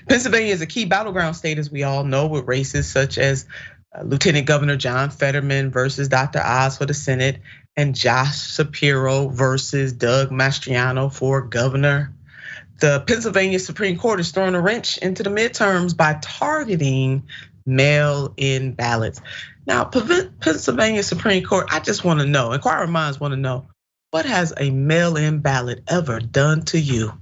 Pennsylvania is a key battleground state, as we all know, with races such as Lieutenant Governor John Fetterman versus Dr. Oz for the Senate, and Josh Shapiro versus Doug Mastriano for governor. The Pennsylvania Supreme Court is throwing a wrench into the midterms by targeting mail-in ballots. Now, Pennsylvania Supreme Court, I just want to know, inquiring minds want to know, what has a mail-in ballot ever done to you?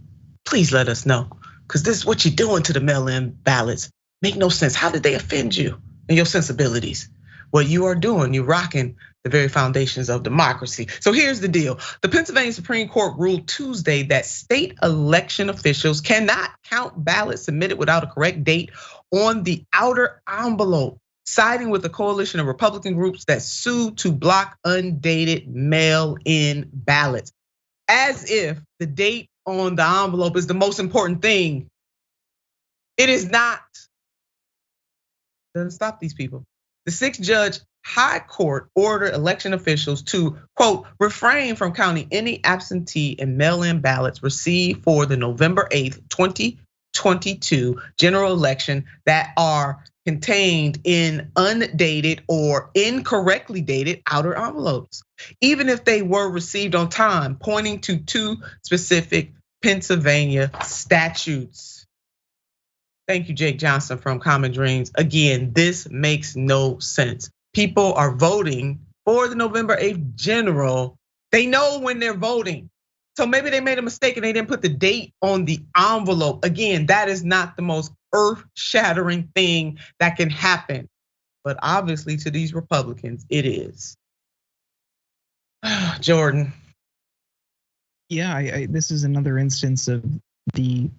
Please let us know, because this is what you're doing to the mail-in ballots. Make no sense. How did they offend you and your sensibilities? What you are doing, you're rocking the very foundations of democracy. So here's the deal. The Pennsylvania Supreme Court ruled Tuesday that state election officials cannot count ballots submitted without a correct date on the outer envelope, siding with a coalition of Republican groups that sued to block undated mail-in ballots. As if the date on the envelope is the most important thing. It is not. Doesn't stop these people. The 6-judge High Court ordered election officials to, quote, refrain from counting any absentee and mail-in ballots received for the November 8th, 2022 general election that are contained in undated or incorrectly dated outer envelopes, even if they were received on time, pointing to 2 specific Pennsylvania statutes. Thank you, Jake Johnson from Common Dreams. Again, this makes no sense. People are voting for the November 8th general. They know when they're voting. So maybe they made a mistake and they didn't put the date on the envelope. Again, that is not the most earth-shattering thing that can happen. But obviously to these Republicans, it is. Jordan. Yeah, this is another instance of the,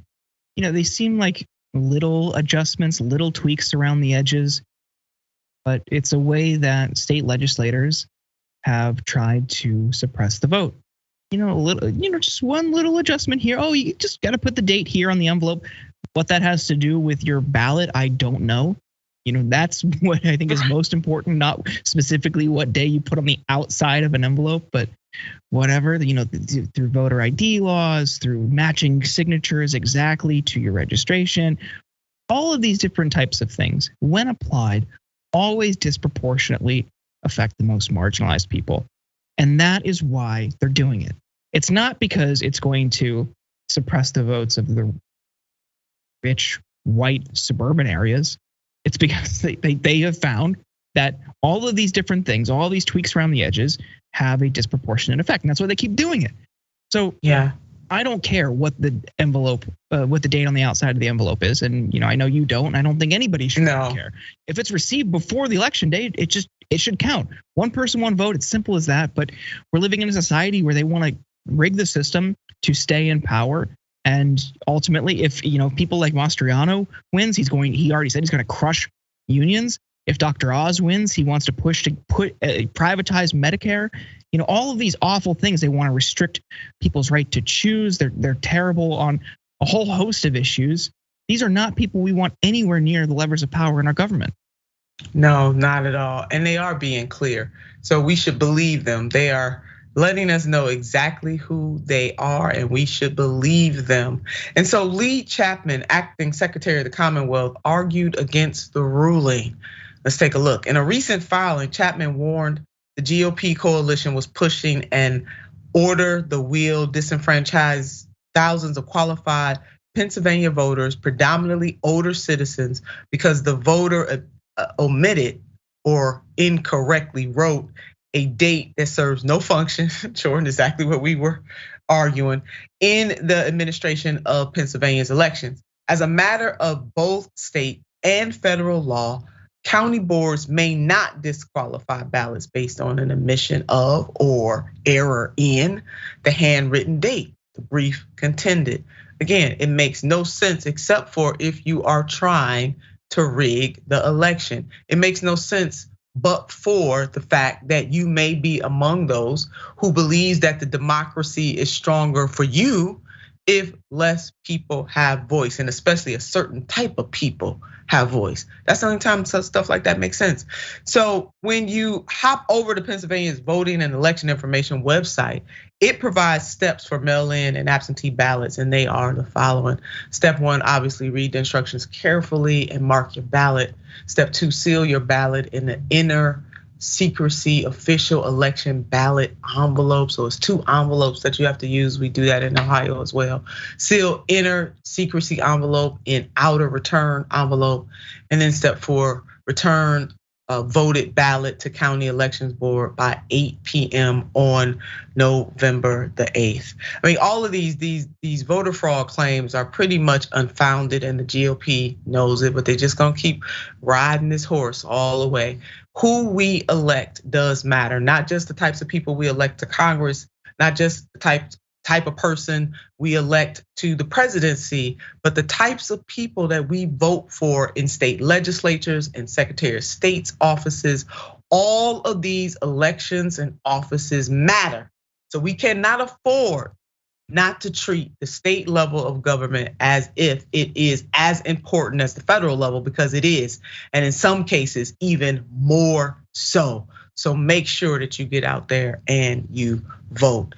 they seem like little adjustments, little tweaks around the edges, but it's a way that state legislators have tried to suppress the vote. Just one little adjustment here. Oh, you just got to put the date here on the envelope. What that has to do with your ballot, I don't know. That's what I think is most important, not specifically what day you put on the outside of an envelope, but whatever, through voter ID laws, through matching signatures exactly to your registration, all of these different types of things, when applied, always disproportionately affect the most marginalized people. And that is why they're doing it. It's not because it's going to suppress the votes of the rich, white, suburban areas. It's because they have found that all of these different things, all these tweaks around the edges have a disproportionate effect. And that's why they keep doing it. So yeah, I don't care what the envelope, what the date on the outside of the envelope is. And I know you don't, and I don't think anybody should care. If it's received before the election date, it should count. One person, one vote, it's simple as that. But we're living in a society where they want to rig the system to stay in power. And ultimately, if people like Mastriano wins, he already said he's going to crush unions. If Dr. Oz wins, he wants to push to privatize Medicare. All of these awful things. They want to restrict people's right to choose. They're terrible on a whole host of issues. These are not people we want anywhere near the levers of power in our government. No, not at all. And they are being clear. So we should believe them. They are letting us know exactly who they are, and we should believe them. And so Lee Chapman, acting Secretary of the Commonwealth, argued against the ruling. Let's take a look. In a recent filing, Chapman warned the GOP coalition was pushing an order the wheel disenfranchise thousands of qualified Pennsylvania voters, predominantly older citizens, because the voter omitted or incorrectly wrote a date that serves no function, Jordan, exactly what we were arguing, in the administration of Pennsylvania's elections. As a matter of both state and federal law, county boards may not disqualify ballots based on an omission of or error in the handwritten date, the brief contended. Again, it makes no sense except for if you are trying to rig the election. It makes no sense but for the fact that you may be among those who believes that the democracy is stronger for you if less people have voice, and especially a certain type of people have voice. That's the only time stuff like that makes sense. So when you hop over to Pennsylvania's voting and election information website, it provides steps for mail-in and absentee ballots, and they are the following. Step 1, obviously read the instructions carefully and mark your ballot. Step 2, seal your ballot in the inner secrecy official election ballot envelope. So it's 2 envelopes that you have to use. We do that in Ohio as well. Seal inner secrecy envelope in outer return envelope. And then step 4, return a voted ballot to county elections board by 8 p.m. on November the 8th. I mean, all of these voter fraud claims are pretty much unfounded, and the GOP knows it, but they're just gonna keep riding this horse all the way. Who we elect does matter, not just the types of people we elect to Congress, not just the type of person we elect to the presidency, but the types of people that we vote for in state legislatures and Secretary of State's offices. All of these elections and offices matter. So we cannot afford not to treat the state level of government as if it is as important as the federal level, because it is, and in some cases even more so. So make sure that you get out there and you vote.